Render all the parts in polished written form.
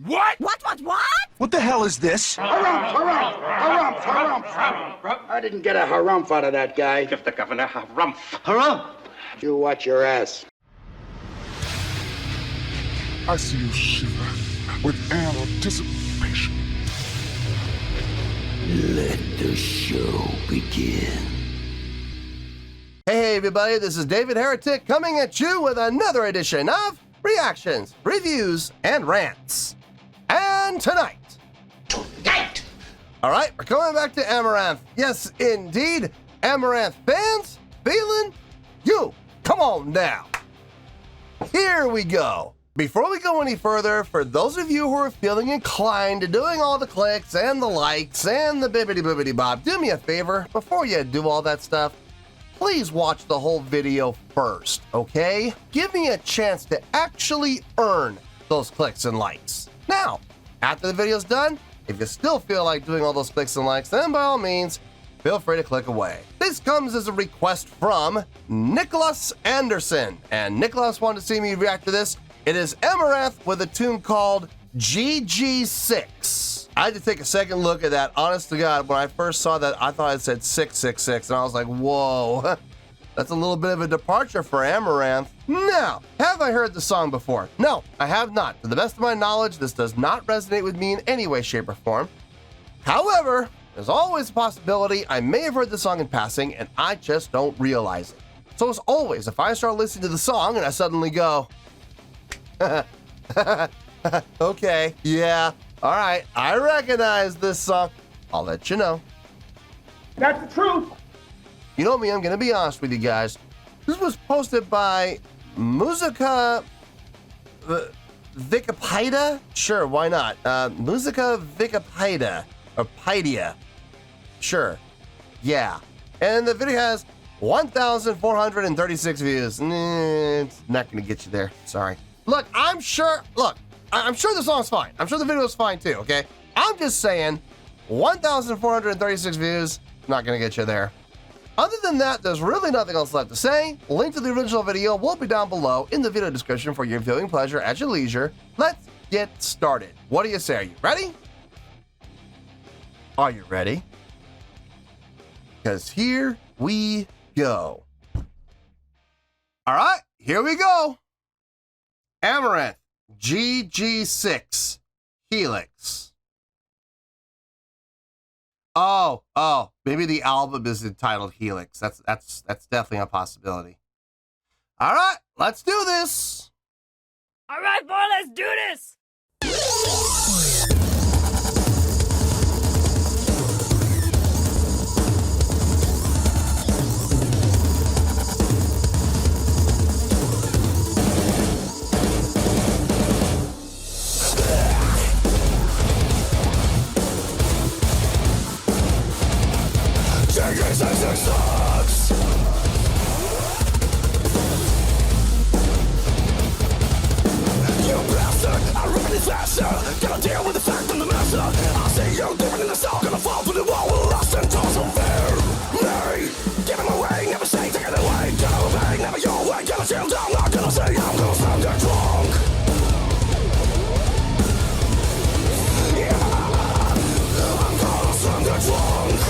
What? What? What the hell is this? Harumph. I didn't get a harumph out of that guy. Give the governor harumph. Harumph! You watch your ass. I see you shiver with anticipation. Let the show begin. Hey everybody, this is David Heretic coming at you with another edition of Reactions, Reviews, and Rants. And tonight, alright, we're coming back to Amaranthe. Yes, indeed, Amaranthe Fans FEELIN YOU. Come on now. Here we go. Before we go any further, for those of you who are feeling inclined to doing all the clicks and the likes and the bibbidi bob, do me a favor, before you do all that stuff, please watch the whole video first, okay? Give me a chance to actually earn those clicks and likes. Now, after the video's done, if you still feel like doing all those clicks and likes, then by all means, feel free to click away. This comes as a request from Nicholas Anderson, and Nicholas wanted to see me react to this. It is Amaranthe with a tune called GG6. I had to take a second look at that. Honest to God, when I first saw that, I thought it said 666, and I was like, whoa, that's a little bit of a departure for Amaranthe. Now, have I heard the song before? No, I have not. To the best of my knowledge, this does not resonate with me in any way, shape, or form. However, there's always a possibility I may have heard the song in passing, and I just don't realize it. So as always, if I start listening to the song and I suddenly go, okay, yeah, all right, I recognize this song, I'll let you know. That's the truth. You know me, I'm gonna be honest with you guys. This was posted by Musica Wikipedia? Sure, why not? Musica Wikipedia, or Pedia. Sure, yeah. And the video has 1,436 views. It's not gonna get you there, sorry. Look, I'm sure the song's fine. I'm sure the video's fine too, okay? I'm just saying, 1,436 views, not gonna get you there. Other than that, there's really nothing else left to say. Link to the original video will be down below in the video description for your viewing pleasure at your leisure. Let's get started. What do you say? Are you ready? Are you ready? Because here we go. All right, here we go. Amaranthe, GG6, Helix. Oh, maybe the album is entitled Helix. That's definitely a possibility. All right, let's do this. All right, boy, let's do this. GG6 sucks. You bastard, I run it faster. Gotta deal with the fact I'm the master. I see you living in the south, gonna fall through the wall with lost and tossed unfair. Mary, give him away, never say take it away. Gonna obey, never your way. Gonna chill down, not gonna say I'm gonna sound get drunk. Yeah, I'm gonna sound get drunk.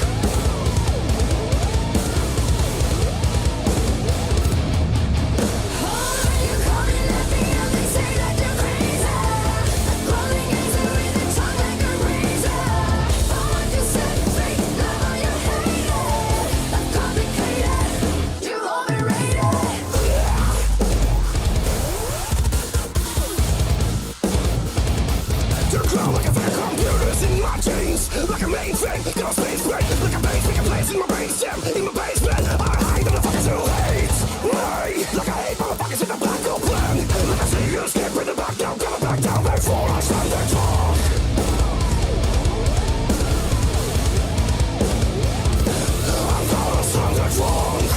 Like a mainframe, got a space break. Like a base, make a place in my brainstem. In my basement, I hide on the fuckers who hate me. Like I hate motherfuckers in the black hole plan. Like I see you skip in the back down, gotta back down before I stand there talk. I'm gonna stand there drunk.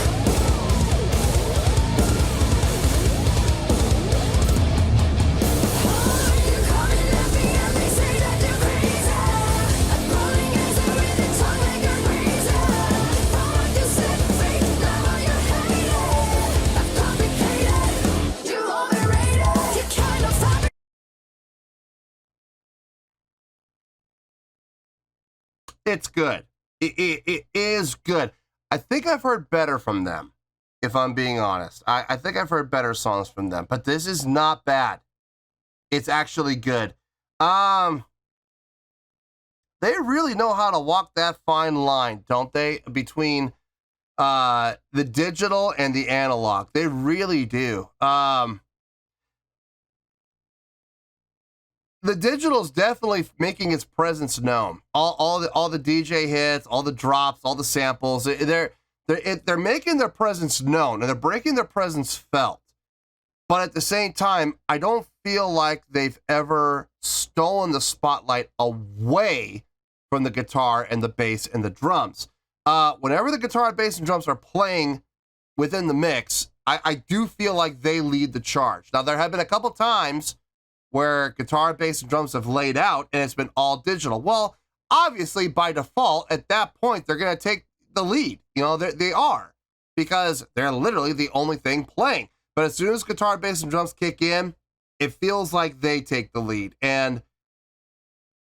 It's good. It is good. I think I've heard better from them, if I'm being honest. I think I've heard better songs from them, but this is not bad. It's actually good. They really know how to walk that fine line, don't they? Between the digital and the analog. They really do. The digital's definitely making its presence known. All the DJ hits, all the drops, all the samples. They're making their presence known, and they're making their presence felt. But at the same time, I don't feel like they've ever stolen the spotlight away from the guitar and the bass and the drums. Whenever the guitar, bass, and drums are playing within the mix, I do feel like they lead the charge. Now, there have been a couple times where guitar, bass, and drums have laid out and it's been all digital. Well, obviously, by default, at that point, they're going to take the lead. You know, they are, because they're literally the only thing playing. But as soon as guitar, bass, and drums kick in, it feels like they take the lead. And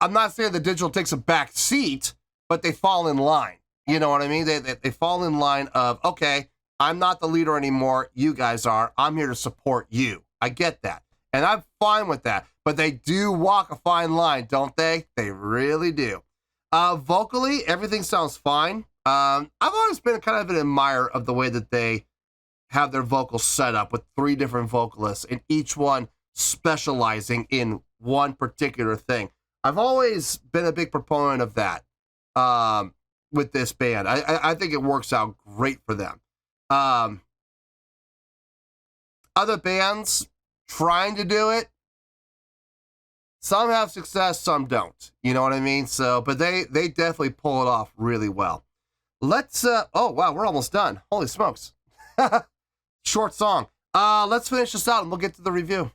I'm not saying the digital takes a back seat, but they fall in line. You know what I mean? They fall in line of, okay, I'm not the leader anymore. You guys are. I'm here to support you. I get that. And I'm fine with that. But they do walk a fine line, don't they? They really do. Vocally, everything sounds fine. I've always been kind of an admirer of the way that they have their vocals set up with 3 different vocalists and each one specializing in one particular thing. I've always been a big proponent of that with this band. I think it works out great for them. Other bands trying to do it, some have success, some don't. You know what I mean? So, but they definitely pull it off really well. Let's, oh wow, we're almost done. Holy smokes. Short song. Let's finish this out and we'll get to the review.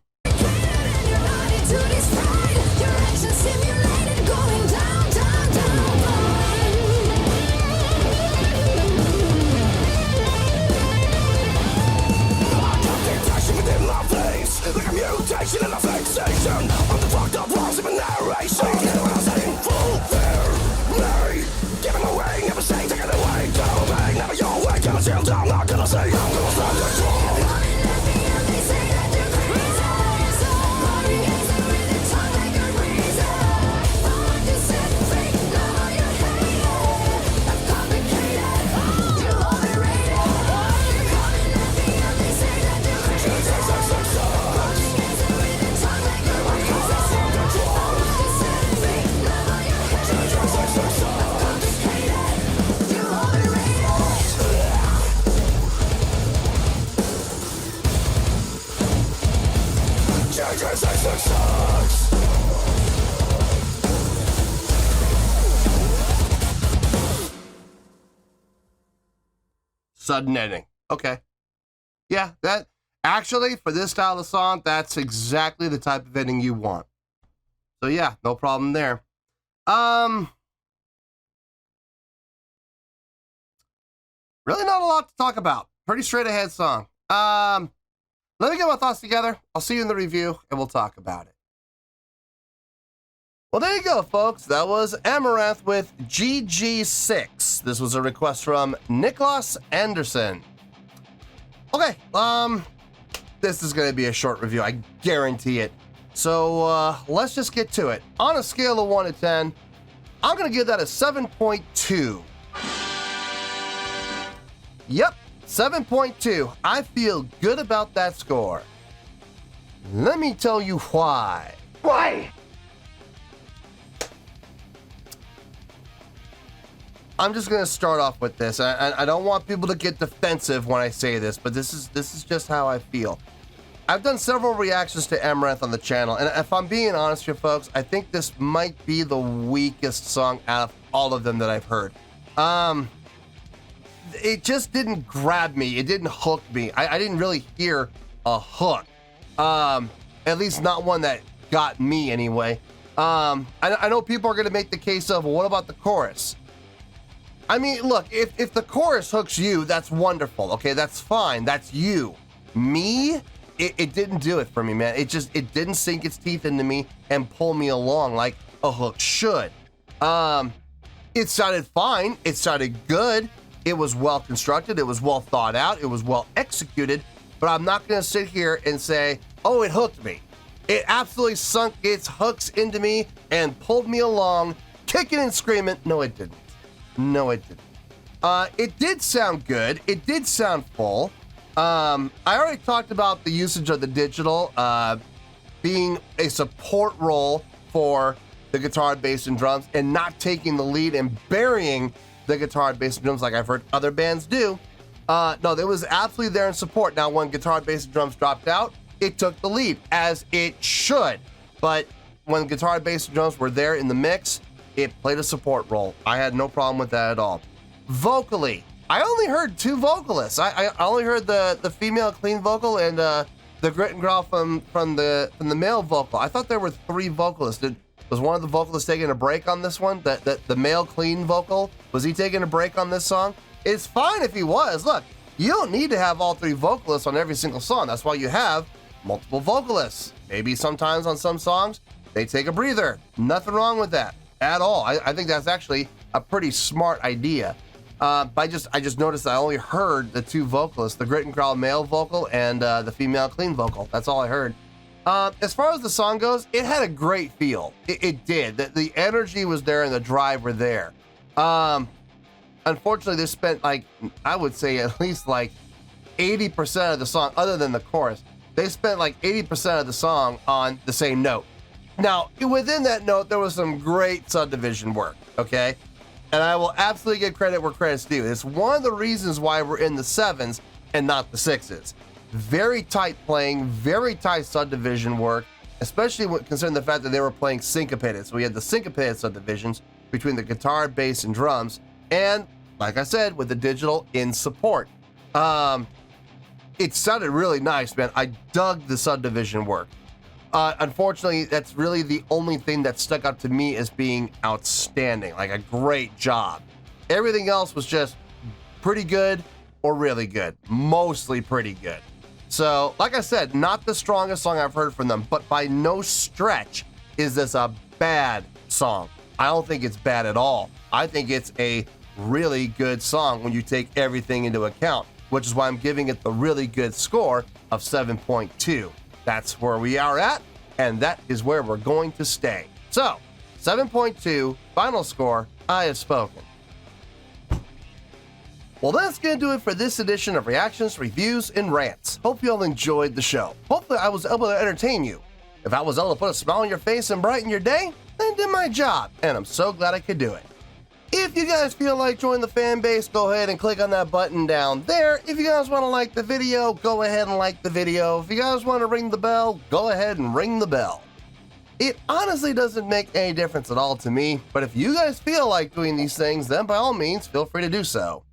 Like a mutation and a fixation on the fucked up walls of a narration. When I say full fair, me, giving away, never say, take it away, tell me, never your way, gonna tell, I'm not gonna say, I'm gonna start control. Sudden ending. Okay. Yeah, that actually, for this style of song, that's exactly the type of ending you want. So yeah, no problem there. Really not a lot to talk about. Pretty straight ahead song. Let me get my thoughts together. I'll see you in the review and we'll talk about it. Well, there you go, folks. That was Amaranthe with GG6. This was a request from Niklas Anderson. Okay, this is going to be a short review. I guarantee it. So let's just get to it. On a scale of 1 to 10, I'm going to give that a 7.2. Yep, 7.2. I feel good about that score. Let me tell you why. Why? I'm just gonna start off with this. I don't want people to get defensive when I say this, but this is just how I feel. I've done several reactions to Amaranthe on the channel, and if I'm being honest with you folks, I think this might be the weakest song out of all of them that I've heard. It just didn't grab me. It didn't hook me. I didn't really hear a hook. At least not one that got me anyway. I know people are gonna make the case of, well, what about the chorus? I mean, look, if the chorus hooks you, that's wonderful. Okay, that's fine. That's you. Me, it didn't do it for me, man. It didn't sink its teeth into me and pull me along like a hook should. It sounded fine. It sounded good. It was well constructed. It was well thought out. It was well executed. But I'm not going to sit here and say, oh, it hooked me. It absolutely sunk its hooks into me and pulled me along, kicking and screaming. No, it didn't. No, it didn't. It did sound good. It did sound full. I already talked about the usage of the digital being a support role for the guitar, bass, and drums, and not taking the lead and burying the guitar, bass, and drums like I've heard other bands do. No, it was absolutely there in support. Now, when guitar, bass, and drums dropped out, it took the lead, as it should. But when guitar, bass, and drums were there in the mix, it played a support role. I had no problem with that at all. Vocally, I only heard two vocalists. I only heard the female clean vocal and the grit and growl from the male vocal. I thought there were three vocalists. Was one of the vocalists taking a break on this one? The male clean vocal, was he taking a break on this song? It's fine if he was. Look, you don't need to have all three vocalists on every single song. That's why you have multiple vocalists. Maybe sometimes on some songs, they take a breather. Nothing wrong with that at all. I think that's actually a pretty smart idea. But I just noticed I only heard the two vocalists, the grit and growl male vocal and the female clean vocal. That's all I heard. As far as the song goes, it had a great feel. It did. The energy was there and the drive were there. Unfortunately, they spent I would say at least 80% of the song, other than the chorus, they spent 80% of the song on the same note. Now, within that note, there was some great subdivision work, okay? And I will absolutely give credit where credit's due. It's one of the reasons why we're in the 7s and not the 6s. Very tight playing, very tight subdivision work, especially considering the fact that they were playing syncopated. So we had the syncopated subdivisions between the guitar, bass, and drums, and like I said, with the digital in support. It sounded really nice, man. I dug the subdivision work. Unfortunately, that's really the only thing that stuck out to me as being outstanding, like a great job. Everything else was just pretty good or really good, mostly pretty good. So, like I said, not the strongest song I've heard from them, but by no stretch is this a bad song. I don't think it's bad at all. I think it's a really good song when you take everything into account, which is why I'm giving it the really good score of 7.2. That's where we are at, and that is where we're going to stay. So, 7.2, final score, I have spoken. Well, that's going to do it for this edition of Reactions, Reviews, and Rants. Hope you all enjoyed the show. Hopefully I was able to entertain you. If I was able to put a smile on your face and brighten your day, then I did my job, and I'm so glad I could do it. If you guys feel like joining the fan base, go ahead and click on that button down there. If you guys want to like the video, go ahead and like the video. If you guys want to ring the bell, go ahead and ring the bell. It honestly doesn't make any difference at all to me, but if you guys feel like doing these things, then by all means, feel free to do so.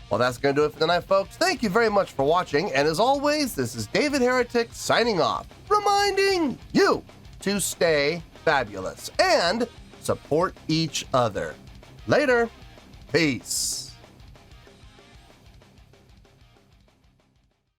Well, that's going to do it for tonight, folks. Thank you very much for watching, and as always, this is David Heretic signing off, reminding you to stay fabulous and support each other. Later. Peace.